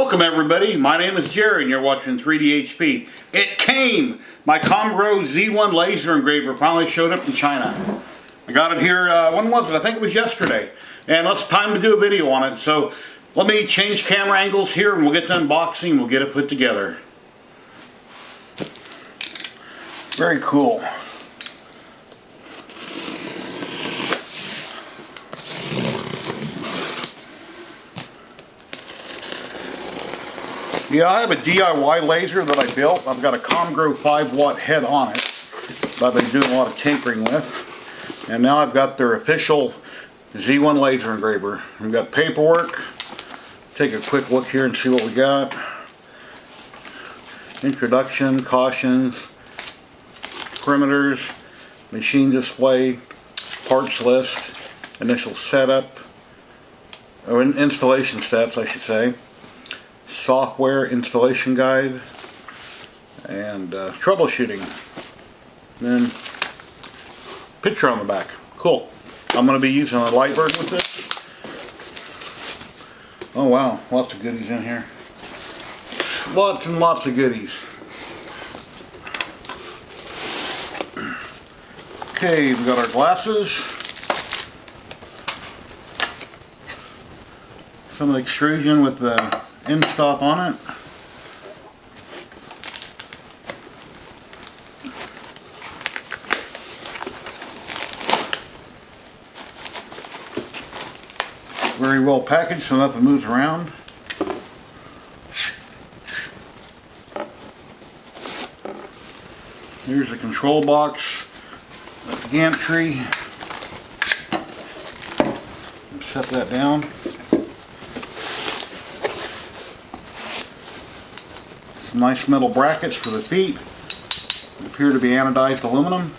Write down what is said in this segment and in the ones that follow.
Welcome everybody, my name is Jerry and you're watching 3D HP. It came! My COMGO Z1 laser engraver finally showed up in China. I got it here, when was it? I think it was yesterday. And it's time to do a video on it. So let me change camera angles here and we'll get the unboxing and we'll get it put together. Very cool. Yeah, I have a DIY laser that I built. I've got a COMGO 5-watt head on it that I've been doing a lot of tinkering with. And now I've got their official Z1 laser engraver. I've got paperwork. Take a quick look here and see what we got. Introduction, cautions, parameters, machine display, parts list, initial setup, or installation steps I should say. Software installation guide and troubleshooting, and then picture on the back. Cool. I'm going to be using a Lightbird with this. Oh wow, lots of goodies in here. Lots and lots of goodies. Okay, we've got our glasses. Some extrusion with the end stop on it. Very well packaged so nothing moves around. Here's the control box with the gantry. Set that down. Some nice metal brackets for the feet. They appear to be anodized aluminum.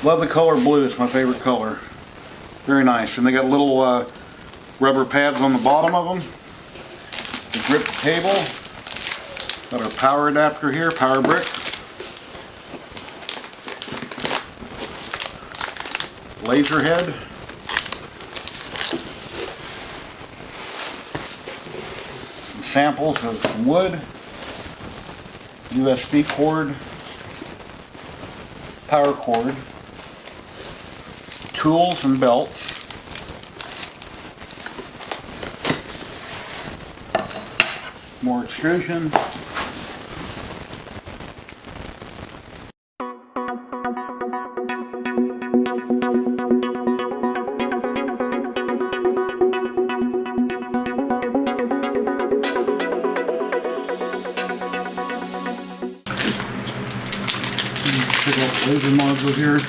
Love the color blue, it's my favorite color. Very nice. And they got little rubber pads on the bottom of them to grip the table. Got our power adapter here, power brick. Laser head. Some samples of some wood. USB cord. Power cord. Tools and belts. More extrusion. Check out the laser module here.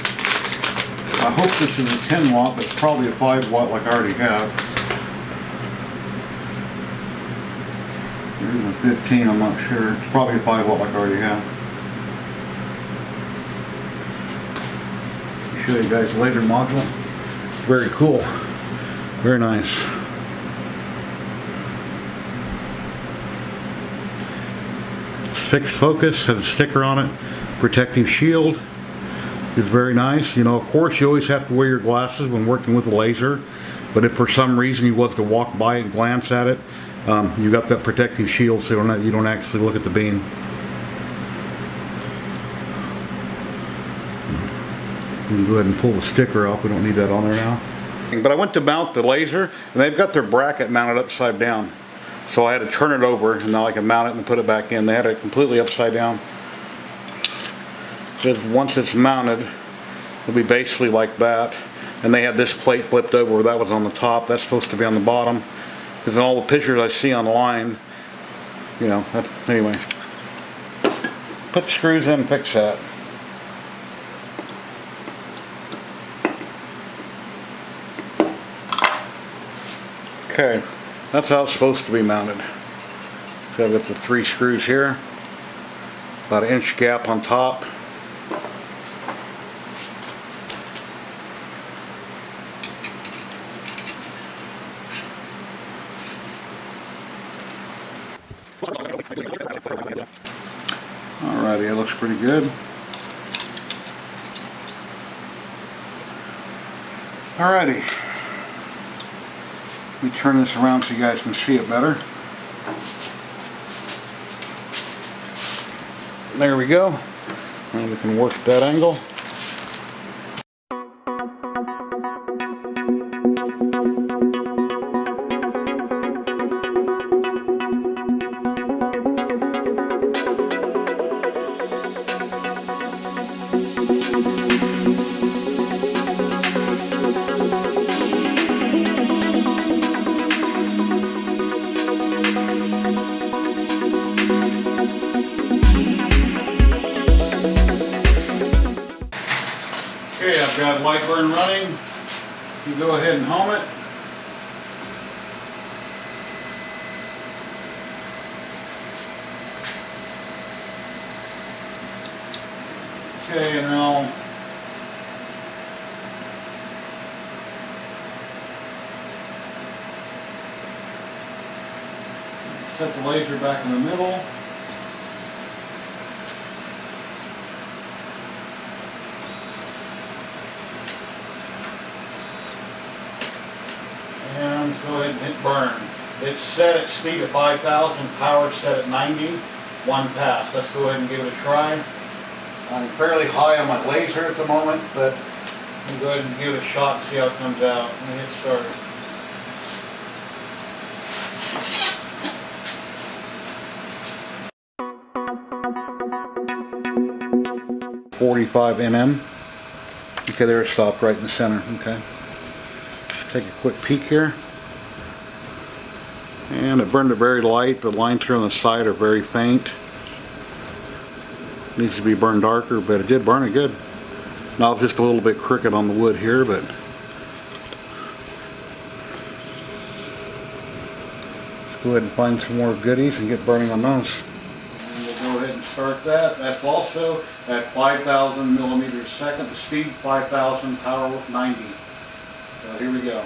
I hope this is a 10 watt, but it's probably a 5 watt like I already have. There's a 15, I'm not sure. It's probably a 5 watt like I already have. I'll show you guys the laser module. Very cool. Very nice. It's fixed focus, has a sticker on it. Protective shield. It's very nice. You know, of course you always have to wear your glasses when working with a laser, but if for some reason you want to walk by and glance at it, you got that protective shield so you don't actually look at the beam. We can go ahead and pull the sticker off. We don't need that on there now. But I went to mount the laser and they've got their bracket mounted upside down. So I had to turn it over and now I can mount it and put it back in. They had it completely upside down. So once it's mounted, it'll be basically like that. And they had this plate flipped over, that was on the top, that's supposed to be on the bottom. Because in all the pictures I see online, you know, anyway. Put the screws in and fix that. Okay, that's how it's supposed to be mounted. So I've got the 3 screws here, about an inch gap on top. Alrighty, it looks pretty good. Alrighty. Let me turn this around so you guys can see it better. There we go. And we can work at that angle. Okay, I've got light burn running. You go ahead and home it. Okay, and I'll set the laser back in the middle. And go ahead and hit burn. It's set at speed at 5,000, power set at 90, one pass. Let's go ahead and give it a try. I'm fairly high on my laser at the moment, but I'm going to go ahead and give it a shot and see how it comes out. Let me hit start. .45 mm. Okay, there it stopped right in the center. Okay. Take a quick peek here. And it burned it very light. The lines here on the side are very faint. Needs to be burned darker, but it did burn it good. Now it's just a little bit crooked on the wood here, but let's go ahead and find some more goodies and get burning on those. And we'll go ahead and start that. That's also at 5,000 millimeters a second. The speed 5,000, power 90. So here we go.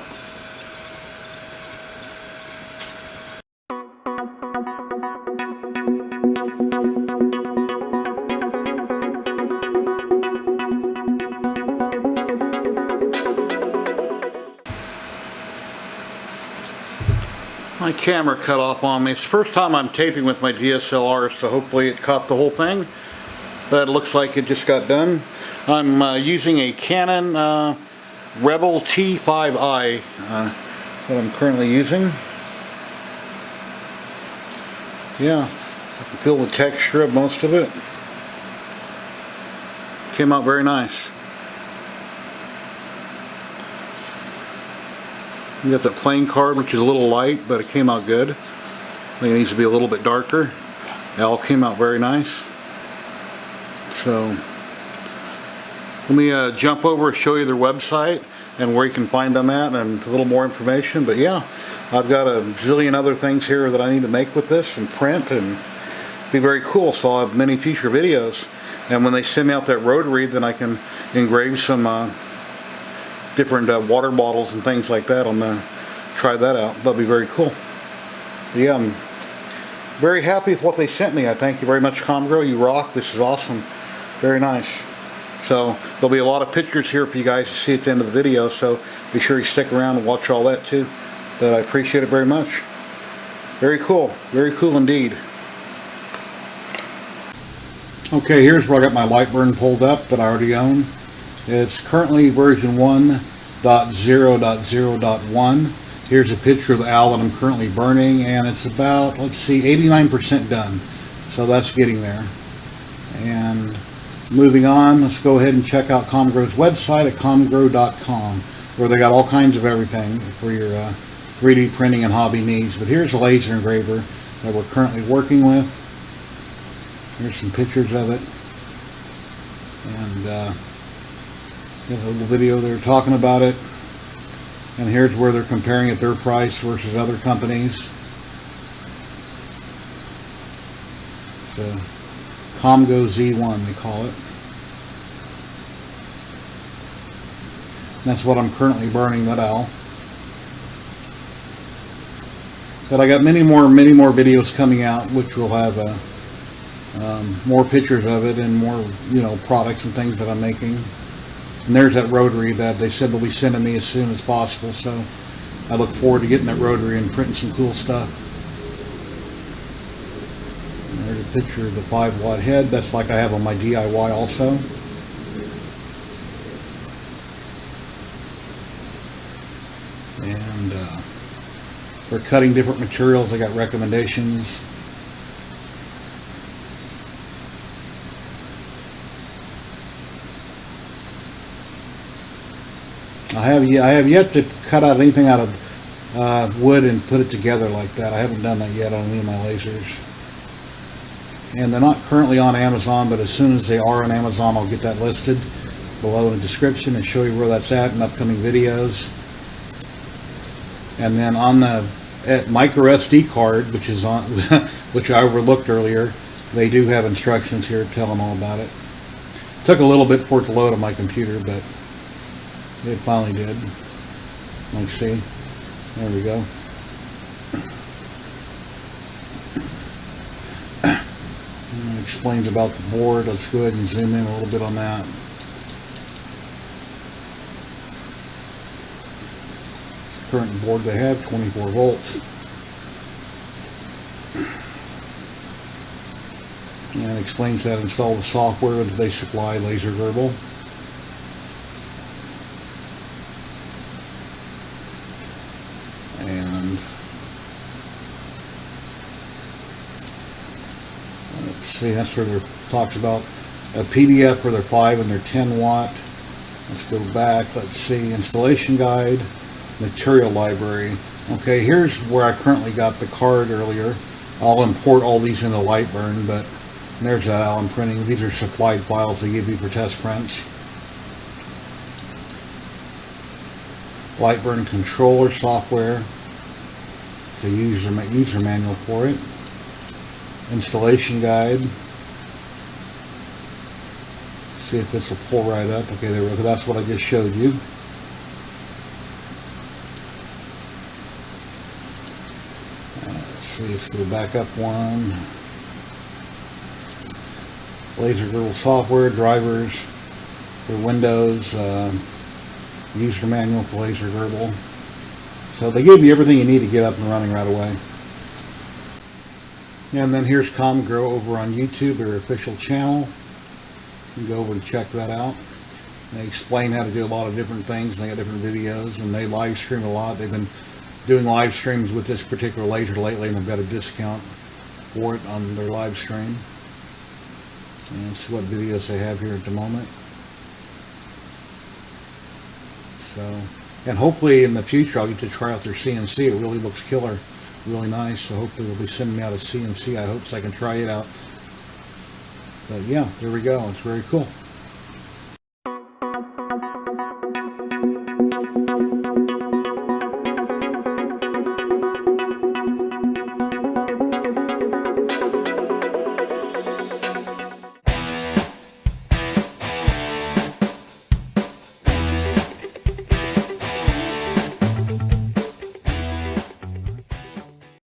My camera cut off on me. It's the first time I'm taping with my DSLR, so hopefully it caught the whole thing. That looks like it just got done. I'm using a Canon Rebel T5i that I'm currently using. Yeah, I can feel the texture of most of it. Came out very nice. You got that plain card, which is a little light, but it came out good. I think it needs to be a little bit darker. It all came out very nice. So let me jump over and show you their website and where you can find them at and a little more information. But yeah, I've got a zillion other things here that I need to make with this and print, and be very cool. So I'll have many future videos. And when they send me out that rotary, then I can engrave some different water bottles and things like that on the, try that out. That'll be very cool. But yeah, I'm very happy with what they sent me. I thank you very much, COMGO. You rock. This is awesome. Very nice. So there'll be a lot of pictures here for you guys to see at the end of the video, so be sure you stick around and watch all that too. But I appreciate it very much. Very cool indeed. Okay, here's where I got my light burn pulled up that I already own. It's currently version 1.0.0.1. Here's a picture of the owl that I'm currently burning, and it's about, let's see, 89% done. So that's getting there. And moving on, let's go ahead and check out COMGO's website at COMGO.com, where they got all kinds of everything for your 3D printing and hobby needs. But here's a laser engraver that we're currently working with. Here's some pictures of it. And there's a little video they're talking about it. And here's where they're comparing it, their price versus other companies. So COMGO Z1 they call it. And that's what I'm currently burning, that owl. But I got many more videos coming out, which will have more pictures of it and more, products and things that I'm making. And there's that rotary that they said they'll be sending me as soon as possible. So I look forward to getting that rotary and printing some cool stuff. And there's a picture of the 5-watt head. That's like I have on my DIY also. And for cutting different materials, I got recommendations. I have yet to cut out anything out of wood and put it together like that. I haven't done that yet on any of my lasers. And they're not currently on Amazon, but as soon as they are on Amazon, I'll get that listed below in the description and show you where that's at in upcoming videos. And then on the micro SD card, which is on, which I overlooked earlier, they do have instructions here telling all about it. Took a little bit for it to load on my computer, but it finally did. Let's see. There we go. And it explains about the board. Let's go ahead and zoom in a little bit on that. Current board they have, 24 volts. And it explains how to install the software with the basic supply laser verbal. And let's see, that's where there talks about a PDF for their 5 and their 10 watt. Let's go back. Let's see, installation guide, material library. Okay, here's where I currently got the card earlier. I'll import all these into Lightburn, but there's that Allen printing. These are supplied files they give you for test prints. Lightburn controller software. The user manual for it. Installation guide. See if this will pull right up. Okay, there we go. That's what I just showed you. Let's see, let's go back up one. Laser Girdle software, drivers for Windows, user manual for Laser Girdle. So they give you everything you need to get up and running right away. And then here's COMGO over on YouTube, their official channel. You can go over and check that out. They explain how to do a lot of different things. They got different videos, and they live stream a lot. They've been doing live streams with this particular laser lately, and they've got a discount for it on their live stream. And see what videos they have here at the moment. So, and hopefully in the future I'll get to try out their CNC. It really looks killer, really nice. So hopefully they'll be sending me out a CNC. I hope so I can try it out. But yeah, there we go. It's very cool.